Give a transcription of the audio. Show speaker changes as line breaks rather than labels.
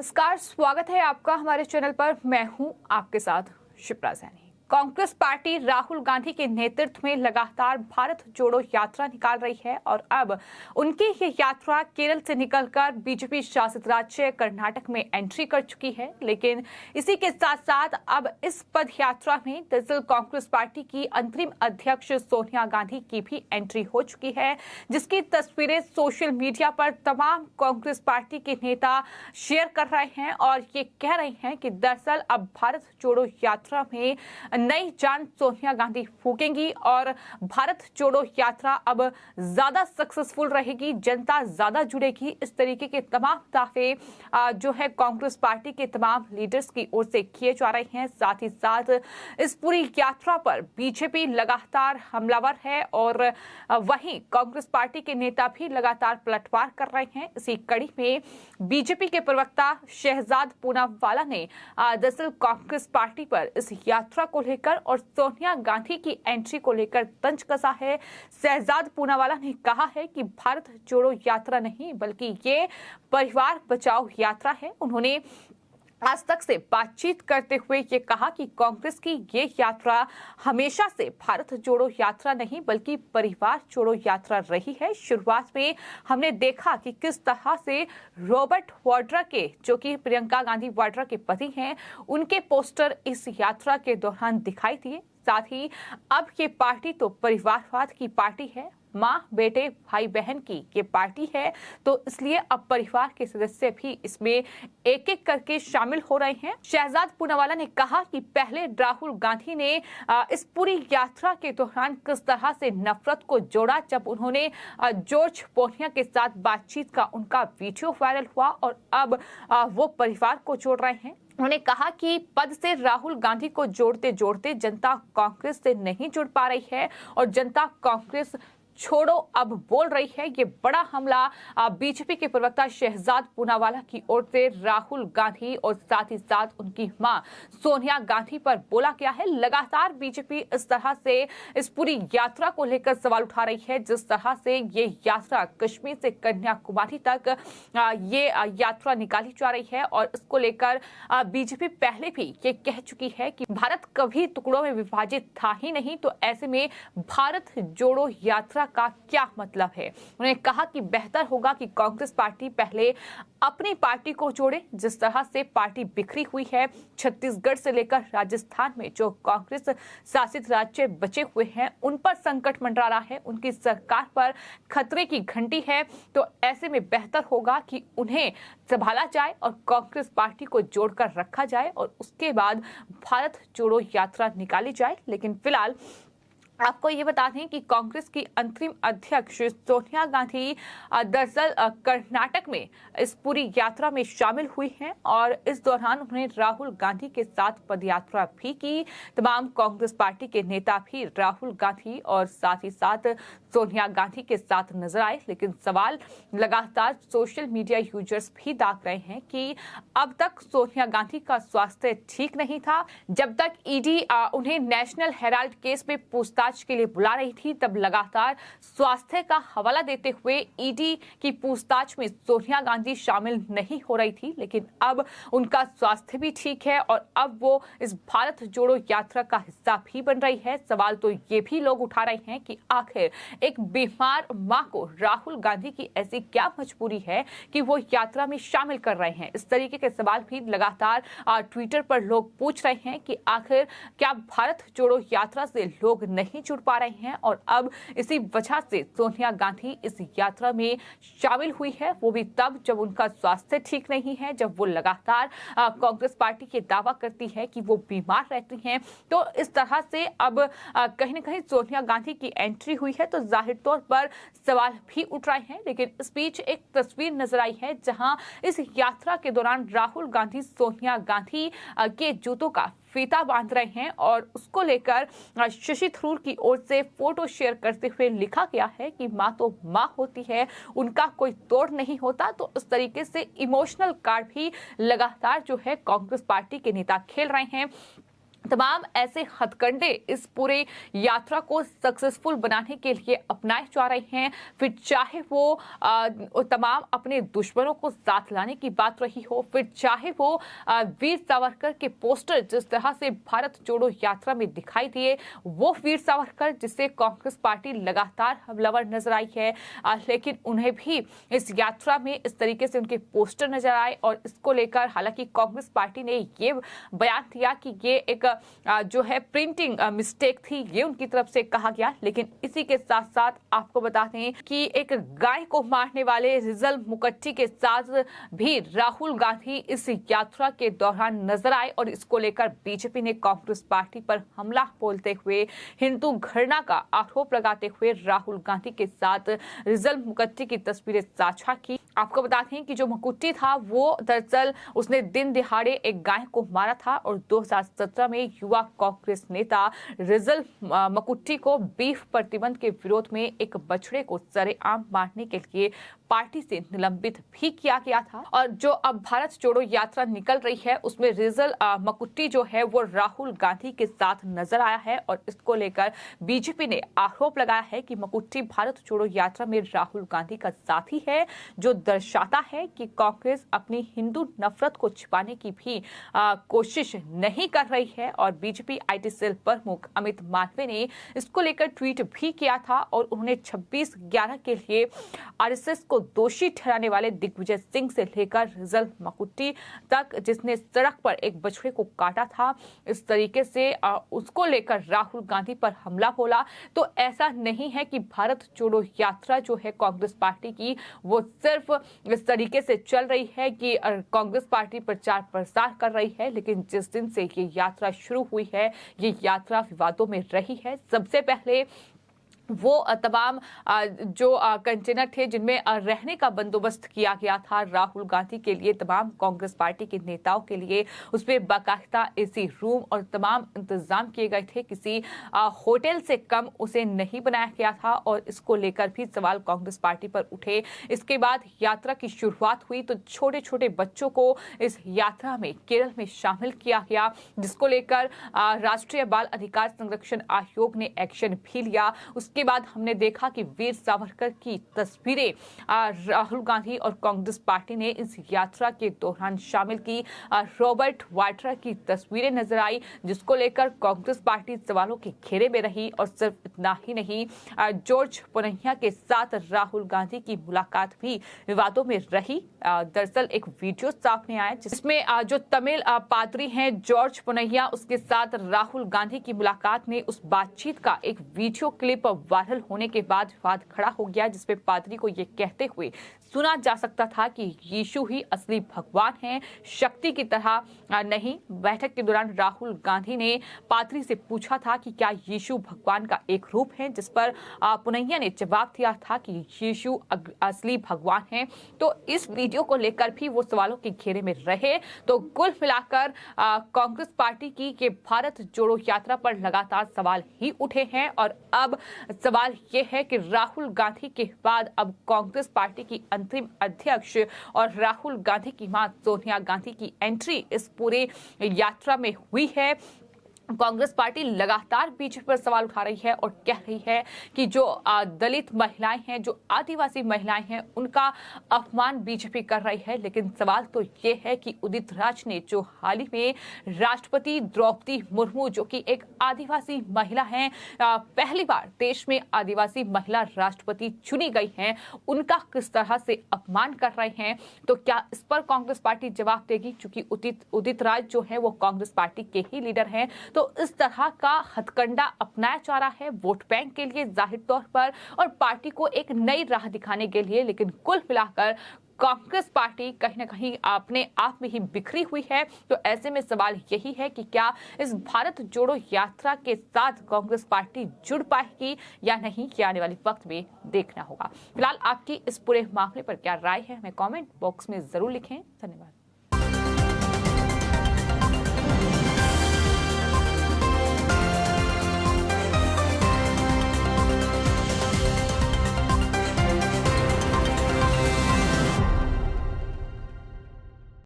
नमस्कार, स्वागत है आपका हमारे चैनल पर। मैं हूं आपके साथ शिप्रा सैनी। कांग्रेस पार्टी राहुल गांधी के नेतृत्व में लगातार भारत जोड़ो यात्रा निकाल रही है और अब उनकी ये यात्रा केरल से निकलकर बीजेपी शासित राज्य कर्नाटक में एंट्री कर चुकी है। लेकिन इसी के साथ साथ अब इस पद यात्रा में दरअसल कांग्रेस पार्टी की अंतरिम अध्यक्ष सोनिया गांधी की भी एंट्री हो चुकी है, जिसकी तस्वीरें सोशल मीडिया पर तमाम कांग्रेस पार्टी के नेता शेयर कर रहे हैं और ये कह रहे हैं कि दरअसल अब भारत जोड़ो यात्रा में नई जान सोनिया गांधी फूकेंगी और भारत जोड़ो यात्रा अब ज्यादा सक्सेसफुल रहेगी, जनता ज्यादा जुड़ेगी। इस तरीके के तमाम दावे जो है कांग्रेस पार्टी के तमाम लीडर्स की ओर से किए जा रहे हैं। साथ ही साथ इस पूरी यात्रा पर बीजेपी लगातार हमलावर है और वहीं कांग्रेस पार्टी के नेता भी लगातार पलटवार कर रहे हैं। इसी कड़ी में बीजेपी के प्रवक्ता शहजाद पूनावाला ने दरअसल कांग्रेस पार्टी पर इस यात्रा को लेकर और सोनिया गांधी की एंट्री को लेकर तंज कसा है। शहजाद पूनावाला ने कहा है कि भारत जोड़ो यात्रा नहीं बल्कि ये परिवार बचाओ यात्रा है। उन्होंने आज तक से बातचीत करते हुए ये कहा कि कांग्रेस की ये यात्रा हमेशा से भारत जोड़ो यात्रा नहीं बल्कि परिवार जोड़ो यात्रा रही है। शुरुआत में हमने देखा कि किस तरह से रॉबर्ट वाड्रा के, जो कि प्रियंका गांधी वाड्रा के पति हैं, उनके पोस्टर इस यात्रा के दौरान दिखाई दिए। साथ ही अब ये पार्टी तो परिवारवाद की पार्टी है, माँ बेटे भाई बहन की ये पार्टी है, तो इसलिए अब परिवार के सदस्य भी इसमें एक एक करके शामिल हो रहे हैं। शहजाद पूनावाला ने कहा कि पहले राहुल गांधी ने इस पूरी यात्रा के दौरान किस तरह से नफरत को जोड़ा, जब उन्होंने जॉर्ज पोनिया के साथ बातचीत का उनका वीडियो वायरल हुआ और अब वो परिवार को जोड़ रहे हैं। उन्होंने कहा कि पद से राहुल गांधी को जोड़ते जोड़ते जनता कांग्रेस से नहीं जुड़ पा रही है और जनता कांग्रेस छोड़ो अब बोल रही है। ये बड़ा हमला बीजेपी के प्रवक्ता शहजाद पूनावाला की ओर से राहुल गांधी और साथ ही साथ उनकी मां सोनिया गांधी पर बोला गया है। लगातार बीजेपी इस तरह से इस पूरी यात्रा को लेकर सवाल उठा रही है। जिस तरह से ये यात्रा कश्मीर से कन्याकुमारी तक ये यात्रा निकाली जा रही है और इसको लेकर बीजेपी पहले भी ये कह चुकी है कि भारत कभी टुकड़ों में विभाजित था ही नहीं, तो ऐसे में भारत जोड़ो यात्रा का क्या मतलब है। उन्होंने कहा कि बेहतर होगा कि कांग्रेस पार्टी पहले अपनी पार्टी को जोड़े। जिस तरह से पार्टी बिखरी हुई है, छत्तीसगढ़ से लेकर राजस्थान में जो कांग्रेस शासित राज्य बचे हुए हैं उन पर संकट मंडरा रहा है, उनकी सरकार पर खतरे की घंटी है। तो ऐसे में बेहतर होगा कि उन्हें संभाला जाए और कांग्रेस पार्टी को जोड़कर रखा जाए और उसके बाद भारत जोड़ो यात्रा निकाली जाए। लेकिन फिलहाल आपको ये बता दें कि कांग्रेस की अंतरिम अध्यक्ष सोनिया गांधी दरअसल कर्नाटक में इस पूरी यात्रा में शामिल हुई हैं और इस दौरान उन्होंने राहुल गांधी के साथ पदयात्रा भी की। तमाम कांग्रेस पार्टी के नेता भी राहुल गांधी और साथ ही साथ सोनिया गांधी के साथ नजर आए। लेकिन सवाल लगातार सोशल मीडिया यूजर्स भी दाग रहे हैं कि अब तक सोनिया गांधी का स्वास्थ्य ठीक नहीं था। जब तक ईडी उन्हें नेशनल हेराल्ड केस में पूछताछ के लिए बुला रही थी, तब लगातार स्वास्थ्य का हवाला देते हुए ईडी की पूछताछ में सोनिया गांधी शामिल नहीं हो रही थी। लेकिन अब उनका स्वास्थ्य भी ठीक है और अब वो इस भारत जोड़ो यात्रा का हिस्सा भी बन रही है। सवाल तो ये भी लोग उठा रहे हैं कि आखिर एक बीमार मां को राहुल गांधी की ऐसी क्या मजबूरी है कि वो यात्रा में शामिल कर रहे हैं। इस तरीके के सवाल भी लगातार ट्विटर पर लोग पूछ रहे हैं कि आखिर क्या भारत जोड़ो यात्रा से लोग नहीं जुड़ पा रहे हैं और अब इसी वजह से सोनिया गांधी इस यात्रा में शामिल हुई है, वो भी तब जब उनका स्वास्थ्य ठीक नहीं है, जब वो लगातार कांग्रेस पार्टी ये दावा करती है कि वो बीमार रहती हैं। तो इस तरह से अब कहीं न कहीं सोनिया गांधी की एंट्री हुई है तो जाहिर तौर पर सवाल भी उठ रहे हैं। लेकिन इस बीच एक तस्वीर नजर आई है जहां इस यात्रा के दौरान राहुल गांधी सोनिया गांधी के जूतों का फीता बांध रहे हैं और उसको लेकर शशि थरूर की ओर से फोटो शेयर करते हुए लिखा गया है कि माँ तो माँ होती है, उनका कोई तोड़ नहीं होता। तो इस तरीके से इमोशनल कार्ड भी लगातार जो है कांग्रेस पार्टी के नेता खेल रहे हैं। तमाम ऐसे हथकंडे इस पूरे यात्रा को सक्सेसफुल बनाने के लिए अपनाए जा रहे हैं। फिर चाहे वो तमाम अपने दुश्मनों को साथ लाने की बात रही हो, फिर चाहे वो वीर सावरकर के पोस्टर जिस तरह से भारत जोड़ो यात्रा में दिखाई दिए, वो वीर सावरकर जिससे कांग्रेस पार्टी लगातार हमलावर नजर आई है, लेकिन उन्हें भी इस यात्रा में इस तरीके से उनके पोस्टर नजर आए। और इसको लेकर हालांकि कांग्रेस पार्टी ने ये बयान दिया कि ये एक जो है प्रिंटिंग मिस्टेक थी, ये उनकी तरफ से कहा गया। लेकिन इसी के साथ साथ आपको बता दें कि एक गाय को मारने वाले रिजल मुकट्टी के साथ भी राहुल गांधी इस यात्रा के दौरान नजर आए और इसको लेकर बीजेपी ने कांग्रेस पार्टी पर हमला बोलते हुए हिंदू घृणा का आरोप लगाते हुए राहुल गांधी के साथ रिजल मुकट्टी की तस्वीरें साझा की। आपको बता दें कि जो मुकुट्टी था वो दरअसल उसने दिन दिहाड़े एक गाय को मारा था और 2017 में युवा कांग्रेस नेता रिजल मुकुट्टी को बीफ प्रतिबंध के विरोध में एक बछड़े को सरेआम मारने के लिए पार्टी से निलंबित भी किया गया था। और जो अब भारत जोड़ो यात्रा निकल रही है उसमें रिजल मुकुट्टी जो है वो राहुल गांधी के साथ नजर आया है और इसको लेकर बीजेपी ने आरोप लगाया है कि मुकुट्टी भारत जोड़ो यात्रा में राहुल गांधी का साथी है, जो दर्शाता है कि कांग्रेस अपनी हिंदू नफरत को छिपाने की भी कोशिश नहीं कर रही है। और बीजेपी आईटी सेल प्रमुख अमित मालवीय ने इसको लेकर ट्वीट भी किया था और उन्होंने 26/11 के लिए आरएसएस को दोषी ठहराने वाले दिग्विजय सिंह से लेकर रिजल मुकुट्टी तक, जिसने सड़क पर एक बछड़े को काटा था, इस तरीके से उसको लेकर राहुल गांधी पर हमला बोला। तो ऐसा नहीं है कि भारत जोड़ो यात्रा जो है कांग्रेस पार्टी की वो सिर्फ इस तरीके से चल रही है कि कांग्रेस पार्टी प्रचार प्रसार कर रही है, लेकिन जिस दिन से ये यात्रा शुरू हुई है ये यात्रा विवादों में रही है। सबसे पहले वो तमाम जो कंटेनर थे जिनमें रहने का बंदोबस्त किया गया था राहुल गांधी के लिए, तमाम कांग्रेस पार्टी के नेताओं के लिए, उसमें बाकायदा एसी रूम और तमाम इंतजाम किए गए थे। किसी होटल से कम उसे नहीं बनाया गया था और इसको लेकर भी सवाल कांग्रेस पार्टी पर उठे। इसके बाद यात्रा की शुरुआत हुई तो छोटे छोटे बच्चों को इस यात्रा में केरल में शामिल किया गया, जिसको लेकर राष्ट्रीय बाल अधिकार संरक्षण आयोग ने एक्शन भी लिया। उसके बाद हमने देखा कि वीर सावरकर की तस्वीरें राहुल गांधी और कांग्रेस पार्टी ने इस यात्रा के दौरान शामिल की। रॉबर्ट वाड्रा की तस्वीरें नजर आई, जिसको लेकर कांग्रेस पार्टी सवालों के घेरे में रही। और सिर्फ इतना ही नहीं, जॉर्ज पुनैया के साथ राहुल गांधी की मुलाकात भी विवादों में रही। दरअसल एक वीडियो सामने आया जिसमें जो तमिल पादरी हैं जॉर्ज पुनैया, उसके साथ राहुल गांधी की मुलाकात में उस बातचीत का एक वीडियो क्लिप वायरल होने के बाद विवाद खड़ा हो गया, जिसमें पादरी को ये कहते हुए सुना जा सकता था कि यीशु ही असली भगवान है, शक्ति की तरह नहीं। बैठक के दौरान राहुल गांधी ने पादरी से पूछा था कि क्या यीशु भगवान का एक रूप है, जिस पर पुनैया ने जवाब दिया था कि यीशु असली भगवान है। तो इस वीडियो को लेकर भी वो सवालों के घेरे में रहे। तो कुल मिलाकर कांग्रेस पार्टी की के भारत जोड़ो यात्रा पर लगातार सवाल ही उठे हैं और अब सवाल ये है कि राहुल गांधी के बाद अब कांग्रेस पार्टी की अंतरिम अध्यक्ष और राहुल गांधी की मां सोनिया गांधी की एंट्री इस पूरे यात्रा में हुई है। कांग्रेस पार्टी लगातार बीजेपी पर सवाल उठा रही है और कह रही है कि जो दलित महिलाएं हैं, जो आदिवासी महिलाएं हैं, उनका अपमान बीजेपी कर रही है। लेकिन सवाल तो ये है कि उदित राज ने जो हाल ही में राष्ट्रपति द्रौपदी मुर्मू, जो कि एक आदिवासी महिला हैं, पहली बार देश में आदिवासी महिला राष्ट्रपति चुनी गई हैं, उनका किस तरह से अपमान कर रहे हैं। तो क्या इस पर कांग्रेस पार्टी जवाब देगी? चूंकि उदित राज जो है वो कांग्रेस पार्टी के ही लीडर हैं, तो इस तरह का हथकंडा अपनाया जा रहा है वोट बैंक के लिए जाहिर तौर पर और पार्टी को एक नई राह दिखाने के लिए। लेकिन कुल मिलाकर कांग्रेस पार्टी कहीं न कहीं अपने आप में ही बिखरी हुई है। तो ऐसे में सवाल यही है कि क्या इस भारत जोड़ो यात्रा के साथ कांग्रेस पार्टी जुड़ पाएगी या नहीं, ये आने वाले वक्त में देखना होगा। फिलहाल आपकी इस पूरे मामले पर क्या राय है, हमें कमेंट बॉक्स में जरूर लिखें। धन्यवाद।